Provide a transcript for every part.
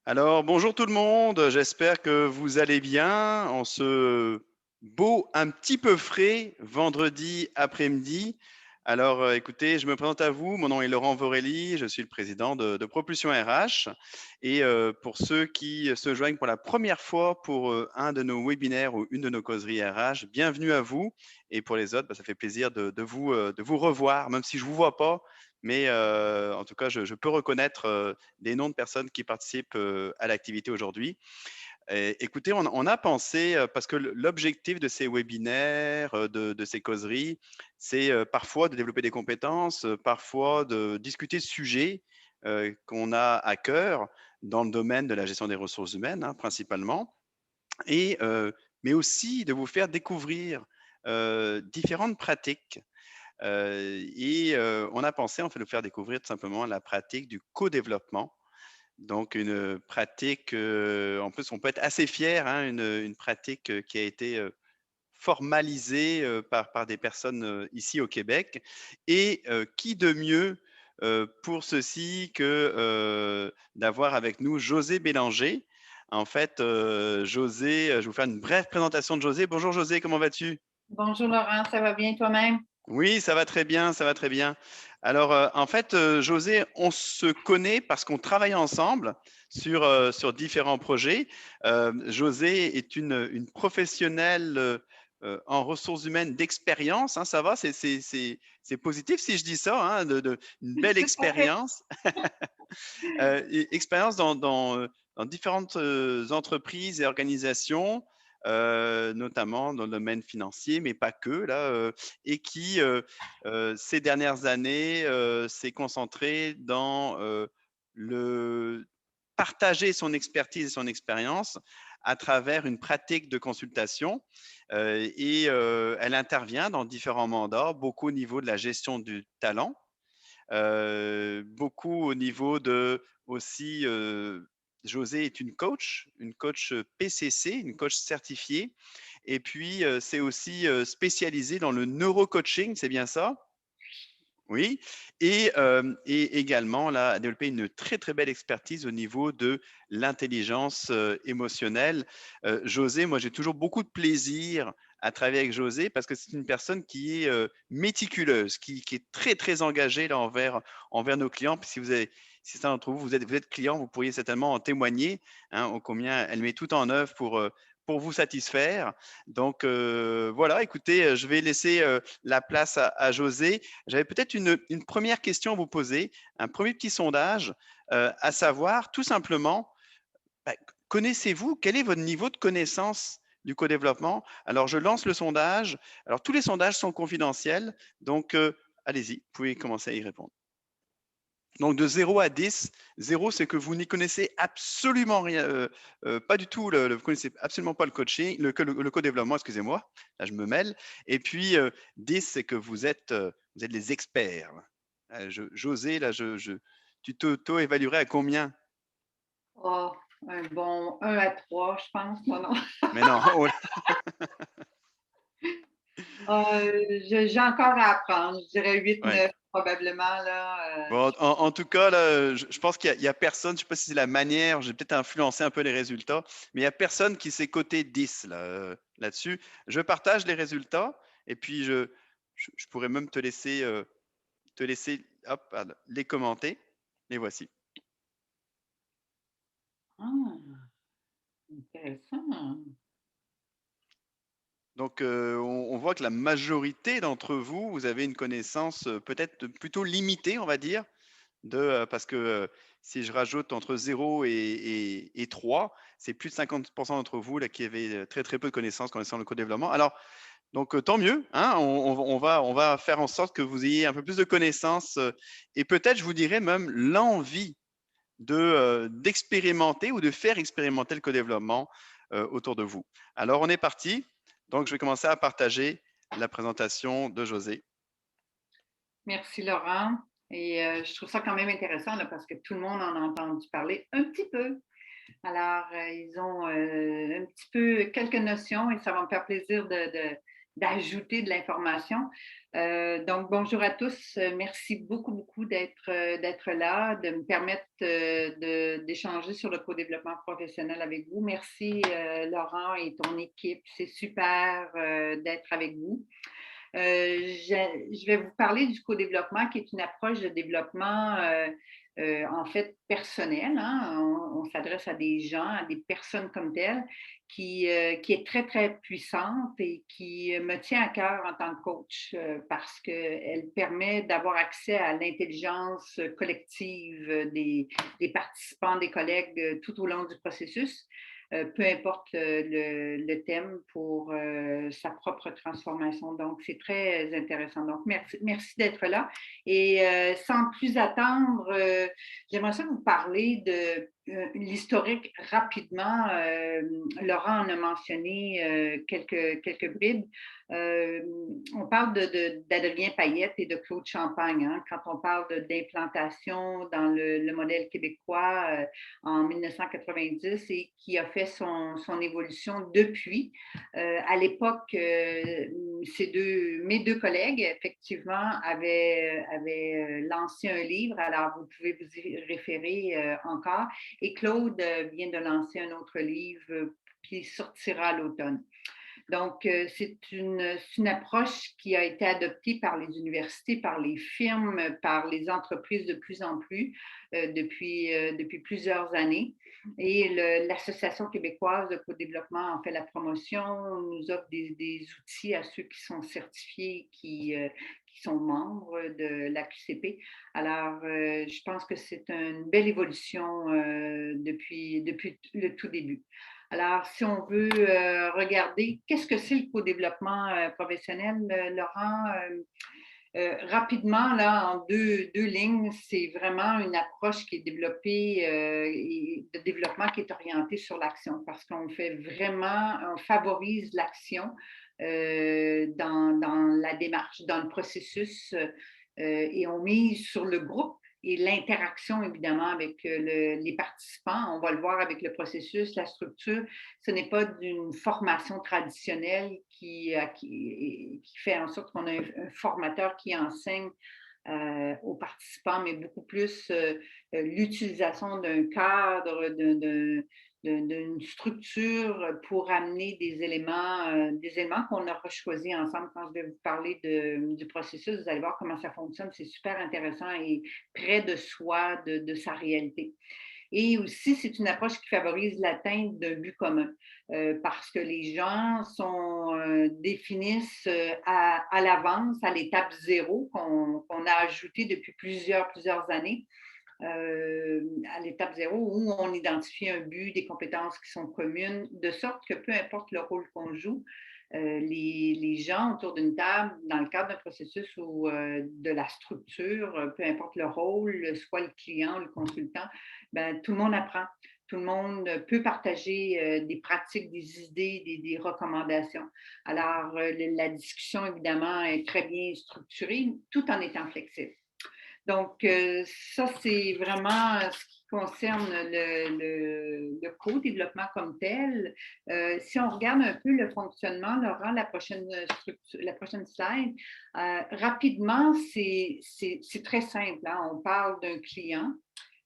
Alors, bonjour tout le monde, j'espère que vous allez bien en ce beau, un petit peu frais vendredi après-midi. Alors, écoutez, je me présente à vous, mon nom est Laurent Vorelli, je suis le président de Propulsion RH. Et pour ceux qui se joignent pour la première fois pour un de nos webinaires ou une de nos causeries RH, bienvenue à vous. Et pour les autres, ça fait plaisir de vous revoir, même si je ne vous vois pas. Mais en tout cas, je peux reconnaître des noms de personnes qui participent à l'activité aujourd'hui. Écoutez, on a pensé, parce que l'objectif de ces webinaires, de ces causeries, c'est parfois de développer des compétences, parfois de discuter de sujets qu'on a à cœur dans le domaine de la gestion des ressources humaines, hein, principalement, et, mais aussi de vous faire découvrir différentes pratiques. On a pensé en fait de faire découvrir tout simplement la pratique du co-développement. Donc une pratique, en plus on peut être assez fier, hein, une pratique, qui a été, formalisée, par des personnes, ici au Québec. Et qui de mieux, pour ceci que, d'avoir avec nous José Bélanger. En fait, José, je vais vous faire une brève présentation de José. Bonjour José, comment vas-tu? Bonjour Laurent, ça va bien toi-même? Oui, ça va très bien, ça va très bien. Alors, en fait, José, on se connaît parce qu'on travaille ensemble sur différents projets. José est une professionnelle, en ressources humaines d'expérience, hein, ça va? C'est positif si je dis ça, hein, de une belle Tout à fait. expérience. Et expérience dans différentes, entreprises et organisations, notamment dans le domaine financier, mais pas que là, et qui, ces dernières années, s'est concentré dans, le partager son expertise et son expérience à travers une pratique de consultation. Elle intervient dans différents mandats, beaucoup au niveau de la gestion du talent, beaucoup au niveau de aussi, José est une coach PCC, une coach certifiée. Et puis, c'est aussi, spécialisé dans le neurocoaching, c'est bien ça? Oui. Et également là, a développé une très, très belle expertise au niveau de l'intelligence, émotionnelle. José, moi, j'ai toujours beaucoup de plaisir à travailler avec José parce que c'est une personne qui est, méticuleuse, qui est très, très engagée là envers nos clients. Puis si certains d'entre vous, vous êtes client, vous pourriez certainement en témoigner, hein, ô combien elle met tout en œuvre pour vous satisfaire. Donc, voilà, écoutez, je vais laisser, la place à José. J'avais peut-être une première question à vous poser, un premier petit sondage, à savoir tout simplement, bah, connaissez-vous, quel est votre niveau de connaissance du codéveloppement? Alors je lance le sondage. Alors tous les sondages sont confidentiels, donc allez-y, vous pouvez commencer à y répondre. Donc de 0 à 10, 0 c'est que vous n'y connaissez absolument rien, pas du tout vous connaissez absolument pas le coaching, le codéveloppement, excusez-moi, là je me mêle. Et puis, 10 c'est que vous êtes les experts. Je José là, je tu t'auto-évaluerais à combien? Oh, un bon 1 à 3, je pense. Non, non. Mais non, oh là, J'ai encore à apprendre. Je dirais huit, ouais. neuf probablement là. Bon, en tout cas là, je pense qu'il y a personne, je sais pas si c'est la manière, j'ai peut-être influencé un peu les résultats, mais il y a personne qui s'est coté 10 là, là-dessus. Je partage les résultats et puis je pourrais même te laisser, hop, pardon, les commenter. Les voici. Ah, intéressant. Donc, on voit que la majorité d'entre vous, vous avez une connaissance, peut-être plutôt limitée, on va dire, parce que, si je rajoute entre 0 et 3, c'est plus de 50 d'entre vous là qui avez, très, très peu de connaissances concernant le co-développement. Alors donc, tant mieux, hein, on va faire en sorte que vous ayez un peu plus de connaissances, et peut-être je vous dirais même l'envie d'expérimenter ou de faire expérimenter le co-développement, autour de vous. Alors on est parti, donc je vais commencer à partager la présentation de José. Merci Laurent. Et je trouve ça quand même intéressant là, parce que tout le monde en a entendu parler un petit peu. Alors, ils ont un petit peu quelques notions et ça va me faire plaisir d'ajouter de l'information. Donc, bonjour à tous. Merci beaucoup, beaucoup d'être là, de me permettre d'échanger sur le co-développement professionnel avec vous. Merci, Laurent et ton équipe. C'est super d'être avec vous. Je vais vous parler du co-développement, qui est une approche de développement, en fait, personnel, hein. On s'adresse à des gens, à des personnes comme telles, qui est très, très puissante et qui me tient à cœur en tant que coach, parce qu'elle permet d'avoir accès à l'intelligence collective des participants, des collègues, tout au long du processus. Peu importe le thème pour sa propre transformation. Donc, c'est très intéressant. Donc, merci d'être là. Et sans plus attendre, j'aimerais ça vous parler de l'historique rapidement. Laurent en a mentionné quelques bribes. Euh, on parle d'Adrien Payette et de Claude Champagne, hein, quand on parle d'implantation dans le modèle québécois en 1990 et qui a fait son évolution depuis. À l'époque, mes deux collègues, effectivement, avaient lancé un livre, alors vous pouvez vous y référer encore. Et Claude vient de lancer un autre livre qui sortira à l'automne. Donc, c'est une approche qui a été adoptée par les universités, par les firmes, par les entreprises de plus en plus depuis plusieurs années. Et l'Association québécoise de co-développement en fait la promotion, nous offre des outils à ceux qui sont certifiés, qui sont membres de la QCP. Alors, je pense que c'est une belle évolution depuis le tout début. Alors, si on veut regarder, qu'est-ce que c'est le co-développement professionnel, Laurent? Rapidement, là, en deux lignes, c'est vraiment une approche qui est développée de développement qui est orientée sur l'action parce qu'on fait vraiment, on favorise l'action dans la démarche, dans le processus et on mise sur le groupe et l'interaction, évidemment, avec les participants. On va le voir avec le processus, la structure. Ce n'est pas d'une formation traditionnelle qui fait en sorte qu'on a un formateur qui enseigne aux participants, mais beaucoup plus l'utilisation d'un cadre, d'une structure pour amener des éléments qu'on aura choisis ensemble. Quand je vais vous parler du processus, vous allez voir comment ça fonctionne. C'est super intéressant et près de soi, de sa réalité. Et aussi, c'est une approche qui favorise l'atteinte d'un but commun parce que les gens définissent à l'avance, à l'étape zéro qu'on a ajouté depuis plusieurs années, à l'étape zéro où on identifie un but, des compétences qui sont communes, de sorte que peu importe le rôle qu'on joue, les gens autour d'une table, dans le cadre d'un processus ou de la structure, peu importe le rôle, soit le client ou le consultant, ben, tout le monde apprend. Tout le monde peut partager des pratiques, des idées, des recommandations. Alors, la discussion, évidemment, est très bien structurée, tout en étant flexible. Donc, ça, c'est vraiment ce qui concerne le co-développement comme tel. Si on regarde un peu le fonctionnement, Laurent, la prochaine slide, rapidement, c'est très simple, hein. On parle d'un client,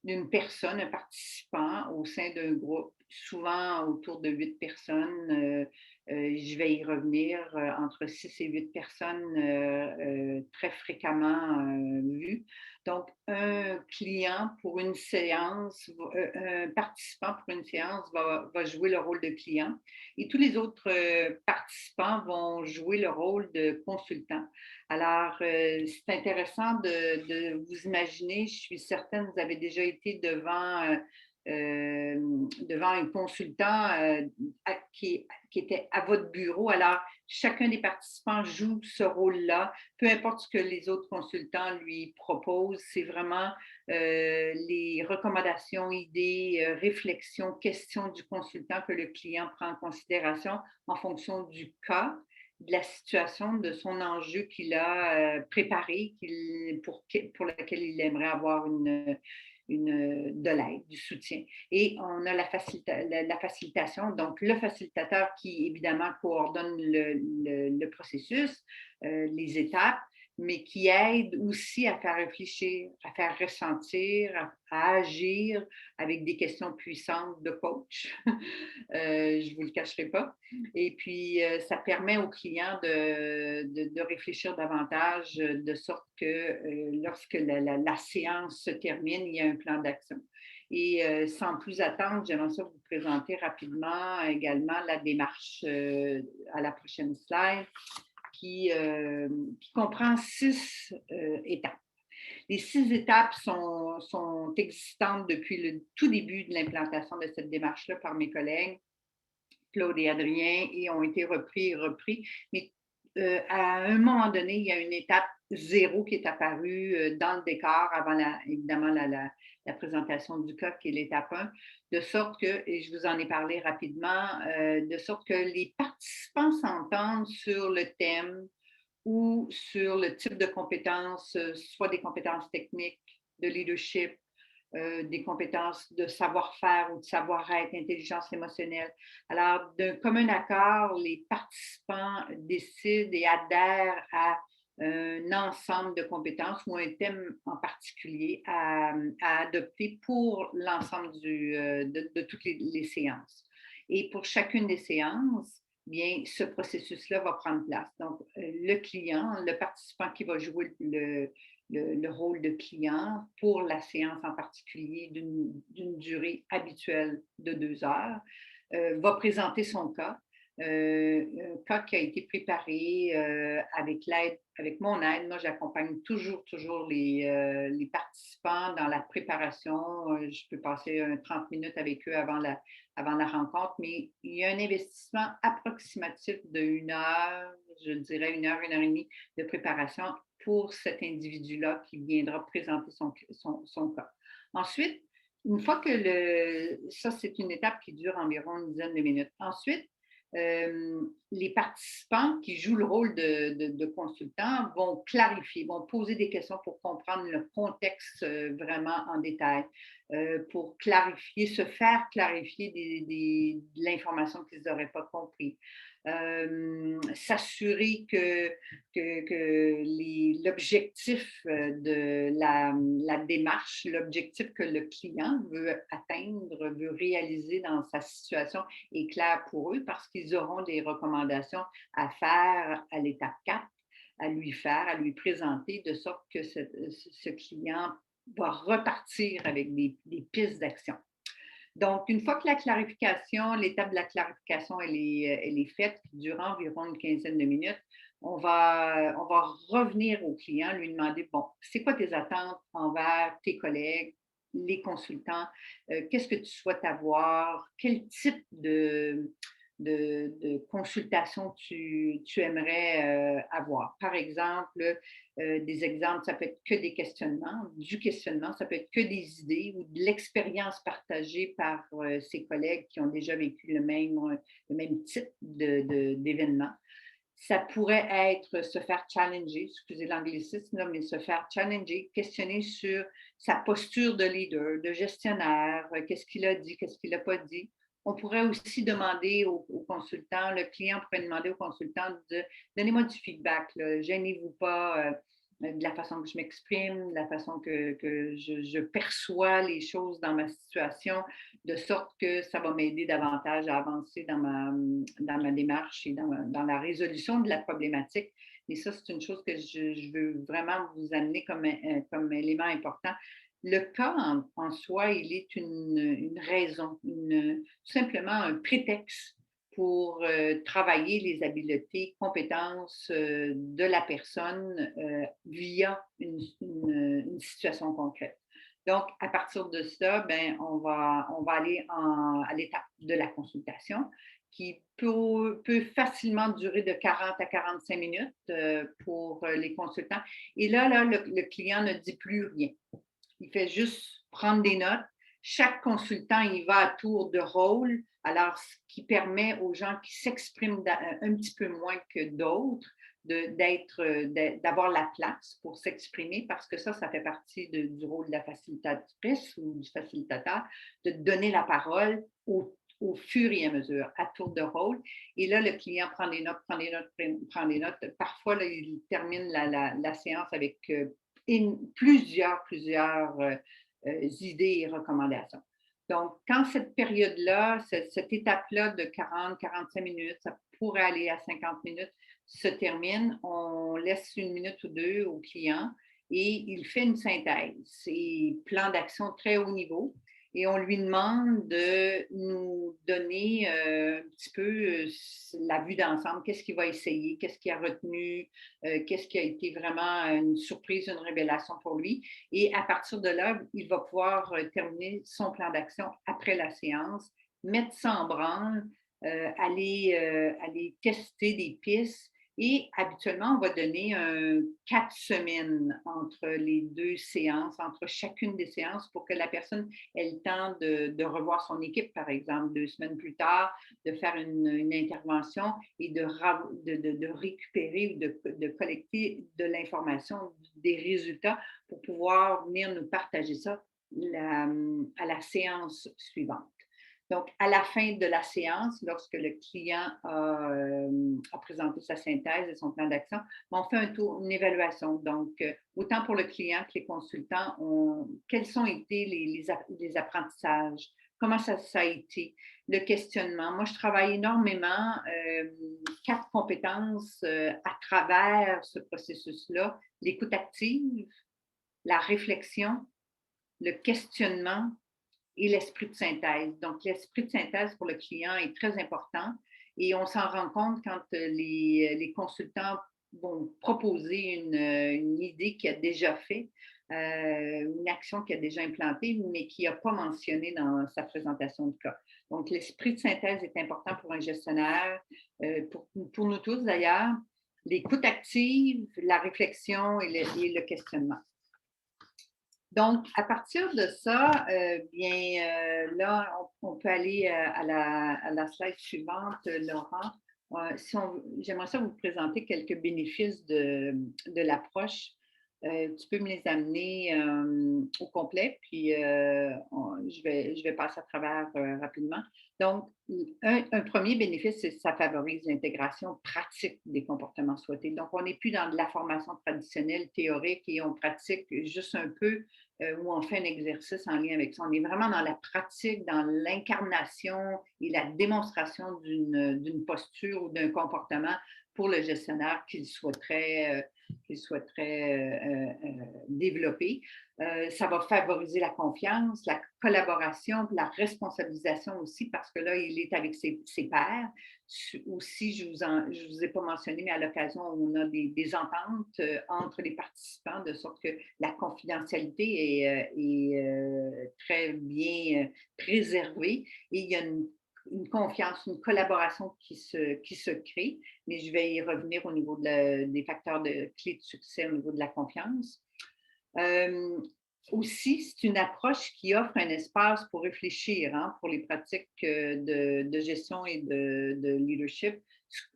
d'une personne, un participant au sein d'un groupe, souvent autour de 8 personnes. Je vais y revenir, entre 6 et 8 personnes très fréquemment vues. Donc, un client pour une séance, un participant pour une séance va jouer le rôle de client et tous les autres participants vont jouer le rôle de consultant. Alors, c'est intéressant de vous imaginer, je suis certaine que vous avez déjà été devant un consultant qui était à votre bureau. Alors, chacun des participants joue ce rôle-là, peu importe ce que les autres consultants lui proposent. C'est vraiment les recommandations, idées, réflexions, questions du consultant que le client prend en considération en fonction du cas, de la situation, de son enjeu qu'il a préparé, pour lequel il aimerait avoir de l'aide, du soutien. Et on a la facilitation, donc le facilitateur qui, évidemment, coordonne le processus, les étapes, mais qui aide aussi à faire réfléchir, à faire ressentir, à agir avec des questions puissantes de coach. Je ne vous le cacherai pas. Et puis, ça permet aux clients de réfléchir davantage de sorte que lorsque la séance se termine, il y a un plan d'action. Et sans plus attendre, j'aimerais ça vous présenter rapidement également la démarche à la prochaine slide qui comprend 6 étapes. Les 6 étapes sont existantes depuis le tout début de l'implantation de cette démarche-là par mes collègues, Claude et Adrien, et ont été repris et repris. Mais à un moment donné, il y a une étape zéro qui est apparue dans le décor avant, évidemment, la présentation du cas, qui est l'étape 1, de sorte que, et je vous en ai parlé rapidement, de sorte que les participants s'entendent sur le thème ou sur le type de compétences, soit des compétences techniques, de leadership, des compétences de savoir-faire ou de savoir-être, intelligence émotionnelle. Alors, d'un commun accord, les participants décident et adhèrent à un ensemble de compétences ou un thème en particulier à adopter pour l'ensemble de toutes les séances. Et pour chacune des séances, bien, ce processus-là va prendre place. Donc, le client, le participant qui va jouer le rôle de client pour la séance en particulier d'une durée habituelle de 2 heures, va présenter son cas, un cas qui a été préparé avec mon aide. Moi, j'accompagne toujours les participants dans la préparation. Je peux passer 30 minutes avec eux avant la rencontre, mais il y a un investissement approximatif de 1 heure, je dirais 1 heure, 1 heure et demie de préparation pour cet individu-là qui viendra présenter son cas. Ensuite, une fois que ça, c'est une étape qui dure environ une dizaine de minutes. Ensuite, les participants qui jouent le rôle de consultants vont clarifier, vont poser des questions pour comprendre le contexte vraiment en détail, pour clarifier, se faire clarifier de l'information qu'ils n'auraient pas compris. S'assurer que l'objectif de la démarche, l'objectif que le client veut atteindre, veut réaliser dans sa situation est clair pour eux parce qu'ils auront des recommandations à faire à l'étape 4, à lui faire, à lui présenter, de sorte que ce client va repartir avec des pistes d'action. Donc, une fois que l'étape de la clarification, elle est faite, qui dure environ une quinzaine de minutes, on va revenir au client, lui demander, bon, c'est quoi tes attentes envers tes collègues, les consultants, qu'est-ce que tu souhaites avoir, quel type de consultation tu aimerais avoir. Par exemple, des exemples, ça peut être que des questionnements, du questionnement, ça peut être que des idées ou de l'expérience partagée par ses collègues qui ont déjà vécu le même type d'événement. Ça pourrait être se faire challenger, excusez l'anglicisme, mais se faire challenger, questionner sur sa posture de leader, de gestionnaire, qu'est-ce qu'il a dit, qu'est-ce qu'il n'a pas dit. On pourrait aussi demander au consultant, le client pourrait demander au consultant de donnez-moi du feedback, gênez-vous pas de la façon que je m'exprime, de la façon que je perçois les choses dans ma situation, de sorte que ça va m'aider davantage à avancer dans ma démarche et dans la résolution de la problématique. Mais ça, c'est une chose que je veux vraiment vous amener comme élément important. Le cas en soi, il est une raison, tout simplement un prétexte pour travailler les habiletés, compétences de la personne via une situation concrète. Donc, à partir de ça, ben, on va aller à l'étape de la consultation qui peut facilement durer de 40 à 45 minutes pour les consultants. Et là, le client ne dit plus rien. Il fait juste prendre des notes. Chaque consultant, il va à tour de rôle, alors ce qui permet aux gens qui s'expriment un petit peu moins que d'autres d'avoir la place pour s'exprimer parce que ça fait partie du rôle de la facilitatrice ou du facilitateur, de donner la parole au fur et à mesure, à tour de rôle. Et là, le client prend des notes, prend des notes, prend des notes. Parfois, là, il termine la séance avec plusieurs idées et recommandations. Donc, quand cette période-là, cette étape-là de 40-45 minutes, ça pourrait aller à 50 minutes, se termine, on laisse une minute ou deux au client et il fait une synthèse. C'est plan d'action très haut niveau et on lui demande de nous donner un petit peu la vue d'ensemble, qu'est-ce qu'il va essayer, qu'est-ce qu'il a retenu, qu'est-ce qui a été vraiment une surprise, une révélation pour lui. Et à partir de là, il va pouvoir terminer son plan d'action après la séance, mettre ça en branle, aller tester des pistes. Et habituellement, on va donner 4 semaines entre les deux séances, entre chacune des séances, pour que la personne ait le temps de revoir son équipe, par exemple, 2 semaines plus tard, de faire une intervention et de récupérer ou de collecter de l'information, des résultats pour pouvoir venir nous partager ça à la séance suivante. Donc, à la fin de la séance, lorsque le client a présenté sa synthèse et son plan d'action, on fait une évaluation. Donc, autant pour le client que les consultants, quels ont été les apprentissages, comment ça a été, le questionnement. Moi, je travaille énormément 4 compétences à travers ce processus-là: l'écoute active, la réflexion, le questionnement et l'esprit de synthèse. Donc, l'esprit de synthèse pour le client est très important et on s'en rend compte quand les consultants vont proposer une idée qu'il a déjà fait, une action qu'il a déjà implantée, mais qu'il n'a pas mentionnée dans sa présentation de cas. Donc, l'esprit de synthèse est important pour un gestionnaire, pour nous tous d'ailleurs. L'écoute active, la réflexion et le questionnement. Donc, à partir de ça, là, on peut aller à la slide suivante, Laurent. J'aimerais ça vous présenter quelques bénéfices de l'approche. Tu peux me les amener au complet, puis je vais passer à travers rapidement. Donc, un premier bénéfice, c'est que ça favorise l'intégration pratique des comportements souhaités. Donc, on n'est plus dans de la formation traditionnelle, théorique, et on pratique juste un peu où on fait un exercice en lien avec ça. On est vraiment dans la pratique, dans l'incarnation et la démonstration d'une posture ou d'un comportement pour le gestionnaire qu'il souhaiterait développer. Ça va favoriser la confiance, la collaboration, la responsabilisation aussi, parce que là, il est avec ses pairs. Aussi, je ne vous ai pas mentionné, mais à l'occasion, on a des ententes entre les participants, de sorte que la confidentialité est très bien préservée et il y a une confiance, une collaboration qui se crée, mais je vais y revenir au niveau des facteurs de clés de succès au niveau de la confiance. Aussi, c'est une approche qui offre un espace pour réfléchir pour les pratiques de gestion et de leadership.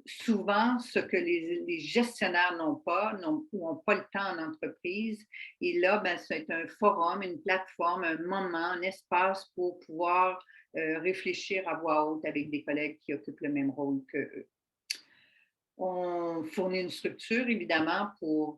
Souvent, ce que les gestionnaires n'ont pas ou n'ont pas le temps en entreprise. Et là, c'est un forum, une plateforme, un moment, un espace pour pouvoir réfléchir à voix haute avec des collègues qui occupent le même rôle qu'eux. On fournit une structure, évidemment,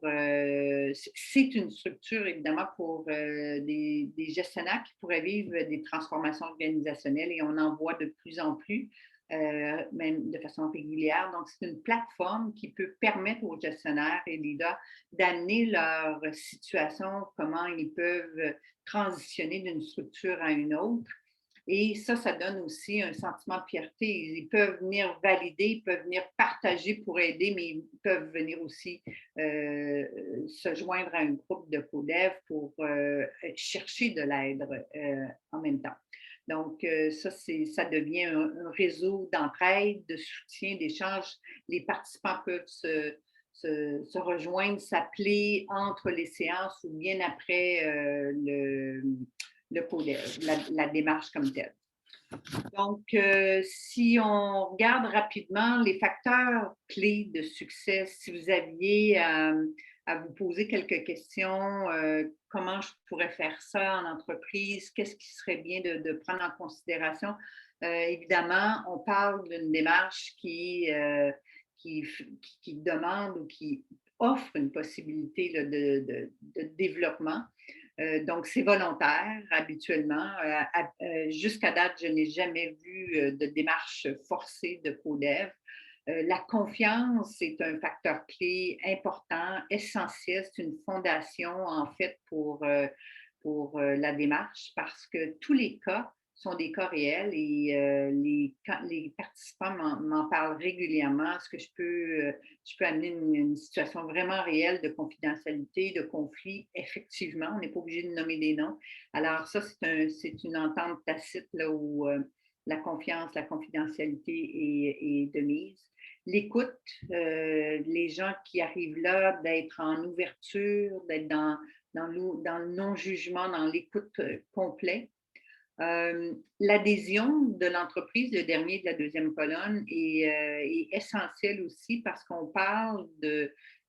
c'est une structure, évidemment, pour des gestionnaires qui pourraient vivre des transformations organisationnelles et on en voit de plus en plus, même de façon régulière. Donc, c'est une plateforme qui peut permettre aux gestionnaires et leaders d'amener leur situation, comment ils peuvent transitionner d'une structure à une autre. Et ça donne aussi un sentiment de fierté. Ils peuvent venir valider, ils peuvent venir partager pour aider, mais ils peuvent venir aussi se joindre à un groupe de co-dev pour chercher de l'aide en même temps. Donc, ça devient un réseau d'entraide, de soutien, d'échange. Les participants peuvent se rejoindre, s'appeler entre les séances ou bien après le codev, la démarche comme telle. Donc, si on regarde rapidement les facteurs clés de succès, si vous aviez à vous poser quelques questions, comment je pourrais faire ça en entreprise, qu'est-ce qui serait bien de prendre en considération? Évidemment, on parle d'une démarche qui, qui demande ou qui offre une possibilité là, de développement. Donc, c'est volontaire habituellement. Jusqu'à date, je n'ai jamais vu de démarche forcée de CODEV. La confiance est un facteur clé important, essentiel. C'est une fondation, en fait, pour la démarche parce que tous les cas sont des cas réels et les participants m'en parlent régulièrement. Est-ce que je peux amener une situation vraiment réelle de confidentialité, de conflit? Effectivement, on n'est pas obligé de nommer des noms. Alors ça, c'est une entente tacite là, où la confiance, la confidentialité est de mise. L'écoute, les gens qui arrivent là, d'être en ouverture, d'être dans le non-jugement, dans l'écoute complète. L'adhésion de l'entreprise, le dernier de la deuxième colonne, est essentielle aussi parce qu'on parle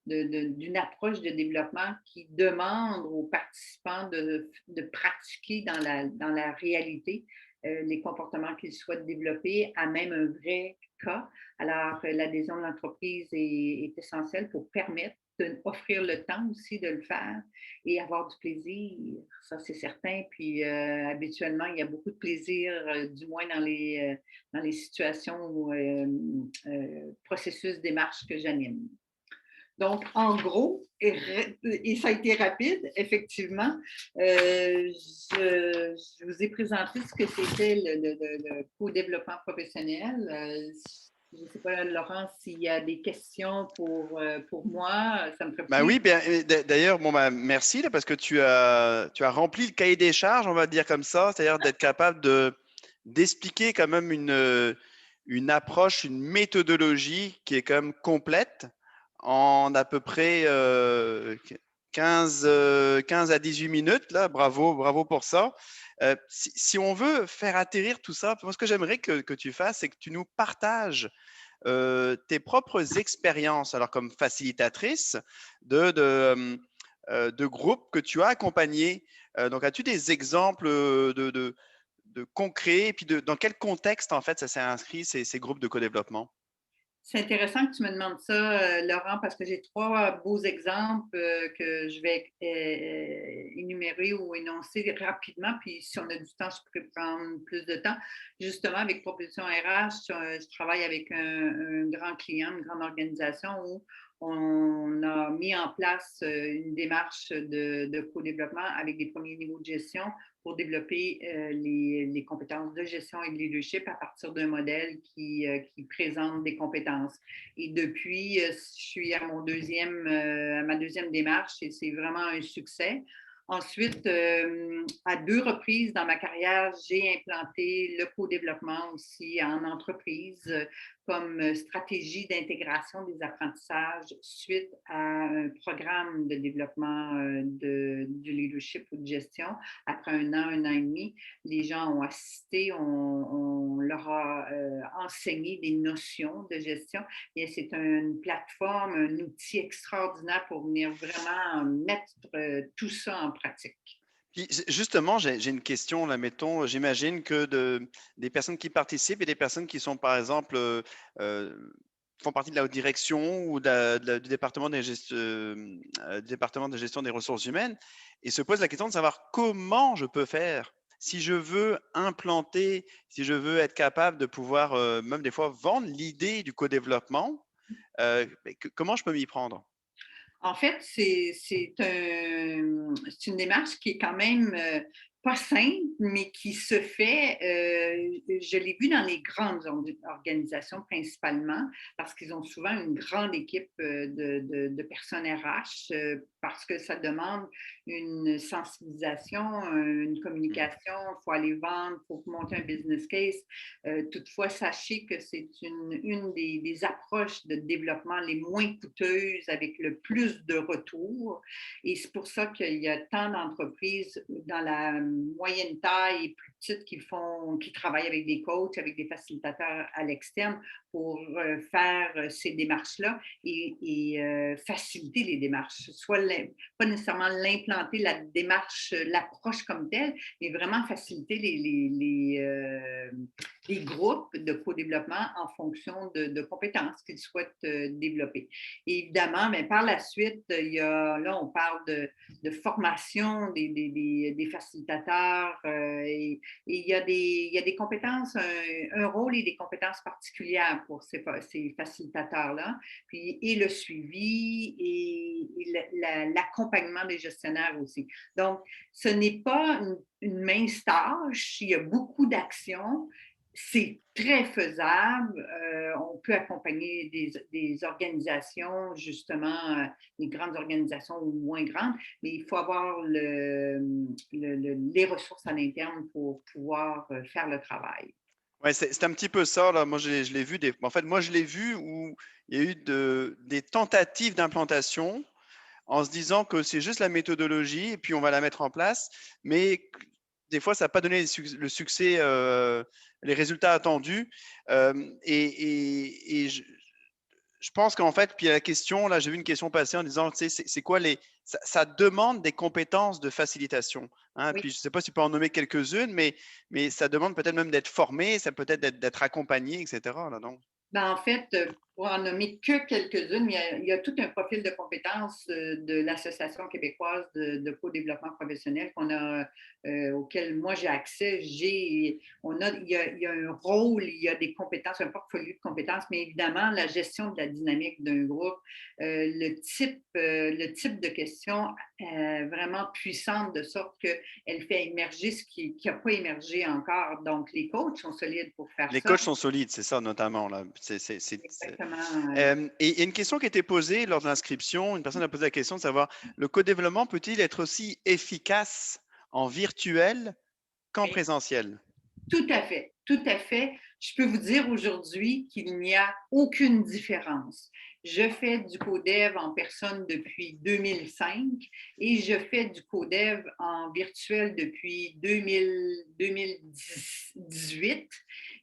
d'une approche de développement qui demande aux participants de pratiquer dans la réalité les comportements qu'ils souhaitent développer à même un vrai cas. Alors, l'adhésion de l'entreprise est essentielle pour permettre d'offrir le temps aussi de le faire et avoir du plaisir, ça c'est certain. Puis habituellement, il y a beaucoup de plaisir, du moins dans les situations ou processus démarche que j'anime. Donc, en gros, et ça a été rapide, effectivement, je vous ai présenté ce que c'était le co-développement professionnel. Je ne sais pas, Laurent, s'il y a des questions pour moi, ça me ferait Bah oui, plaisir. bien, d'ailleurs, bon, bah, merci là, parce que tu as rempli le cahier des charges, on va dire comme ça, c'est-à-dire d'être capable d'expliquer quand même une approche, une méthodologie qui est quand même complète en à peu près 15, 15 à 18 minutes. Là, bravo, bravo pour ça. Si on veut faire atterrir tout ça, moi, ce que j'aimerais que tu fasses, c'est que tu nous partages tes propres expériences, alors comme facilitatrice de groupes que tu as accompagnés. Donc, as-tu des exemples de concrets et puis dans quel contexte, en fait, ça s'est inscrit, ces groupes de co-développement? C'est intéressant que tu me demandes ça, Laurent, parce que j'ai trois beaux exemples que je vais énumérer ou énoncer rapidement. Puis, si on a du temps, je pourrais prendre plus de temps. Justement, avec Propulsion RH, je travaille avec un grand client, une grande organisation où on a mis en place une démarche de co-développement avec des premiers niveaux de gestion pour développer les compétences de gestion et de leadership à partir d'un modèle qui présente des compétences. Et depuis, je suis à à ma deuxième démarche et c'est vraiment un succès. Ensuite, à deux reprises dans ma carrière, j'ai implanté le co-développement aussi en entreprise comme stratégie d'intégration des apprentissages suite à un programme de développement du leadership ou de gestion. Après un an et demi, les gens ont assisté, on leur a enseigné des notions de gestion et c'est une plateforme, un outil extraordinaire pour venir vraiment mettre tout ça en pratique. Puis, justement, j'ai une question là, mettons, j'imagine que des personnes qui participent et des personnes qui sont, par exemple, euh, font partie de la haute direction ou du département de gestion des ressources humaines et se posent la question de savoir comment je peux faire si je veux implanter, si je veux être capable de pouvoir, même des fois, vendre l'idée du co-développement, comment je peux m'y prendre? En fait, c'est une démarche qui est quand même pas simple, mais qui se fait, je l'ai vu dans les grandes organisations principalement, parce qu'ils ont souvent une grande équipe de personnes RH, parce que ça demande une sensibilisation, une communication, il faut aller vendre, il faut monter un business case. Toutefois, sachez que c'est une des approches de développement les moins coûteuses avec le plus de retours. Et c'est pour ça qu'il y a tant d'entreprises dans moyenne taille et plus petites qui travaillent avec des coachs, avec des facilitateurs à l'externe pour faire ces démarches-là et faciliter les démarches. Pas nécessairement l'implanter, la démarche, l'approche comme telle, mais vraiment faciliter les groupes de co-développement en fonction de compétences qu'ils souhaitent développer. Et évidemment, mais par la suite, là, on parle de formation des facilitateurs et il y a des compétences, un rôle et des compétences particulières pour ces facilitateurs-là, puis, et le suivi et l'accompagnement des gestionnaires aussi. Donc, ce n'est pas une mince tâche, il y a beaucoup d'actions, c'est très faisable. On peut accompagner des organisations, justement, des grandes organisations ou moins grandes, mais il faut avoir les ressources à l'interne pour pouvoir faire le travail. Ouais, c'est un petit peu ça, là. Moi, je l'ai vu. En fait, moi, je l'ai vu où il y a eu des tentatives d'implantation en se disant que c'est juste la méthodologie et puis on va la mettre en place. Mais des fois, ça n'a pas donné le succès, les résultats attendus. Et je pense qu'en fait, puis la question, là, j'ai vu une question passer en disant, tu sais, c'est quoi ça demande des compétences de facilitation. Hein, Oui. puis je ne sais pas si tu peux en nommer quelques-unes, mais ça demande peut-être même d'être formé, ça peut être d'être accompagné, etc. Là, donc. Ben, en fait, pour en nommer que quelques-unes, il y a tout un profil de compétences de l'Association québécoise de co-développement professionnel auquel moi j'ai accès. Il y a un rôle, il y a des compétences, un portfolio de compétences, mais évidemment, la gestion de la dynamique d'un groupe, le type de questions vraiment puissante de sorte qu'elle fait émerger ce qui n'a pas émergé encore. Donc, les coachs sont solides pour faire Les ça. coachs sont solides, c'est ça notamment. Là. Exactement. Et il y a une question qui a été posée lors de l'inscription. Une personne a posé la question de savoir, le co-développement peut-il être aussi efficace en virtuel qu'en présentiel? Tout à fait, tout à fait. Je peux vous dire aujourd'hui qu'il n'y a aucune différence. Je fais du codev en personne depuis 2005 et je fais du codev en virtuel depuis 2018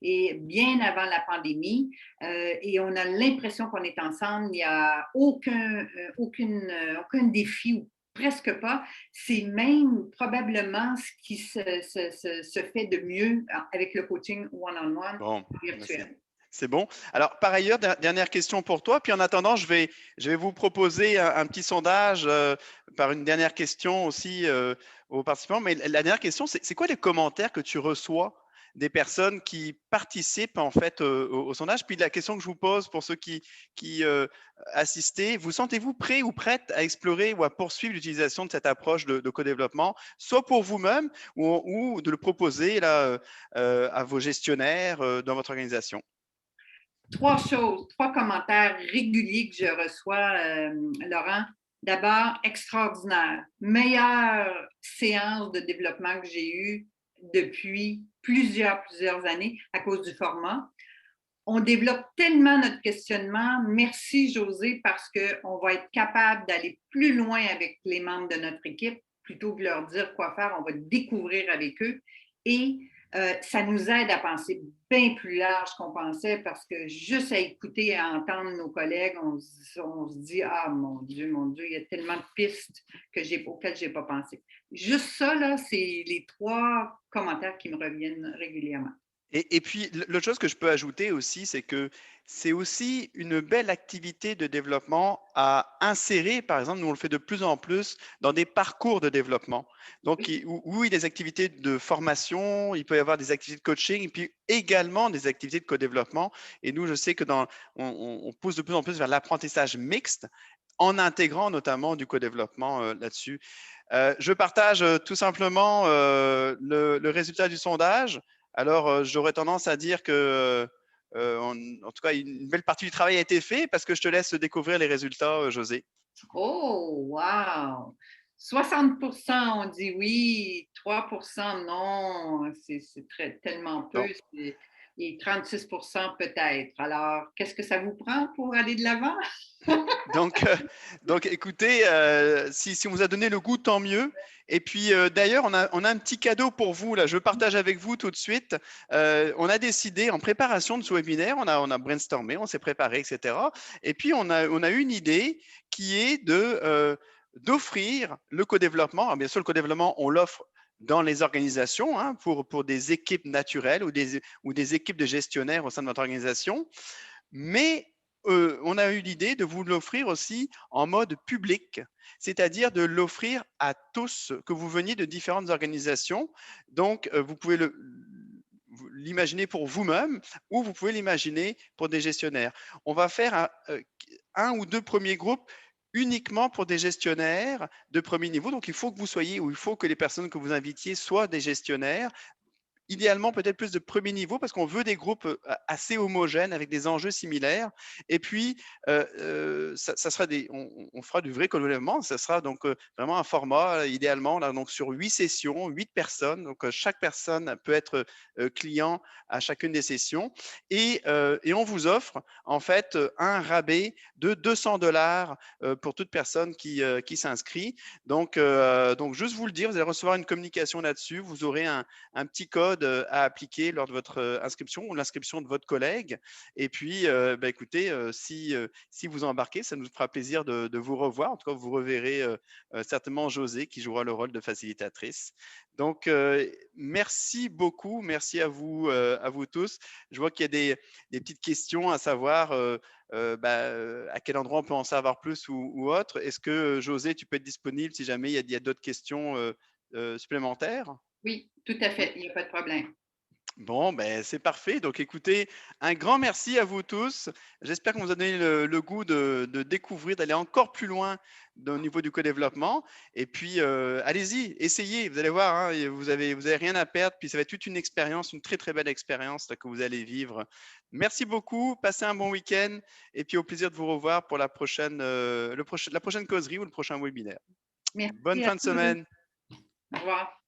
et bien avant la pandémie. Et on a l'impression qu'on est ensemble. Il n'y a aucun défi ou presque pas. C'est même probablement ce qui se fait de mieux avec le coaching one-on-one Bon, merci. virtuel. C'est bon. Alors, par ailleurs, dernière question pour toi. Puis en attendant, je vais vous proposer un petit sondage par une dernière question aussi aux participants. Mais la dernière question, c'est quoi les commentaires que tu reçois des personnes qui participent en fait au sondage? Puis la question que je vous pose pour ceux qui assistaient, vous sentez-vous prêt ou prête à explorer ou à poursuivre l'utilisation de cette approche de co-développement, soit pour vous-même ou de le proposer là, à vos gestionnaires dans votre organisation? Trois commentaires réguliers que je reçois, Laurent. D'abord, extraordinaire. Meilleure séance de développement que j'ai eue depuis plusieurs années à cause du format. On développe tellement notre questionnement. Merci, José, parce qu'on va être capable d'aller plus loin avec les membres de notre équipe. Plutôt que de leur dire quoi faire, on va découvrir avec eux. Et ça nous aide à penser bien plus large qu'on pensait parce que juste à écouter et à entendre nos collègues, on se dit, ah mon Dieu, il y a tellement de pistes auxquelles je n'ai pas pensé. Juste ça, là, c'est les trois commentaires qui me reviennent régulièrement. Et puis, l'autre chose que je peux ajouter aussi, c'est que c'est aussi une belle activité de développement à insérer. Par exemple, nous, on le fait de plus en plus dans des parcours de développement. Donc, où il y a des activités de formation, il peut y avoir des activités de coaching, et puis également des activités de co-développement. Et nous, je sais que on pousse de plus en plus vers l'apprentissage mixte en intégrant notamment du co-développement là-dessus. Je partage tout simplement le résultat du sondage. Alors, j'aurais tendance à dire que, en tout cas, une belle partie du travail a été fait parce que je te laisse découvrir les résultats, José. Oh, wow! 60% ont dit oui, 3% non. C'est tellement peu. Bon, et 36 peut-être. Alors, qu'est-ce que ça vous prend pour aller de l'avant? Donc, donc écoutez, si on vous a donné le goût, tant mieux. Et puis, d'ailleurs, on a un petit cadeau pour vous, là. Je partage avec vous tout de suite. On a décidé, en préparation de ce webinaire, on a brainstormé, on s'est préparé, etc. Et puis, on a eu une idée qui est d'offrir le co-développement. Alors, bien sûr, le co-développement, on l'offre dans les organisations, hein, pour des équipes naturelles ou des équipes de gestionnaires au sein de notre organisation. Mais on a eu l'idée de vous l'offrir aussi en mode public, c'est-à-dire de l'offrir à tous, que vous veniez de différentes organisations. Donc, vous pouvez l'imaginer pour vous-même ou vous pouvez l'imaginer pour des gestionnaires. On va faire un ou deux premiers groupes uniquement pour des gestionnaires de premier niveau. Donc, il faut que vous soyez, ou il faut que les personnes que vous invitiez soient des gestionnaires. Idéalement, peut-être plus de premier niveau parce qu'on veut des groupes assez homogènes avec des enjeux similaires. Et puis, ça sera on fera du vrai co-développement. Ça sera donc vraiment un format, idéalement, là, donc sur 8 sessions, 8 personnes. Donc, chaque personne peut être client à chacune des sessions. Et on vous offre, en fait, un rabais de $200 pour toute personne qui s'inscrit. Donc, juste vous le dire, vous allez recevoir une communication là-dessus. Vous aurez un petit code à appliquer lors de votre inscription ou l'inscription de votre collègue. Et puis, écoutez, si vous embarquez, ça nous fera plaisir de vous revoir. En tout cas, vous reverrez certainement José qui jouera le rôle de facilitatrice. Donc, merci beaucoup. Merci à vous tous. Je vois qu'il y a des petites questions à savoir. À quel endroit on peut en savoir plus ou autre. Est-ce que José, tu peux être disponible si jamais il y a d'autres questions supplémentaires? Oui, tout à Oui. fait, il n'y a pas de problème. Bon, ben, c'est parfait. Donc, écoutez, un grand merci à vous tous. J'espère qu'on vous a donné le goût de découvrir, d'aller encore plus loin au niveau du co-développement. Et puis, allez-y, essayez. Vous allez voir, hein, et vous avez rien à perdre. Puis, ça va être toute une expérience, une très, très belle expérience là, que vous allez vivre. Merci beaucoup. Passez un bon week-end. Et puis, au plaisir de vous revoir pour la prochaine causerie ou le prochain webinaire. Bonne Merci à fin de tous. semaine. Au revoir.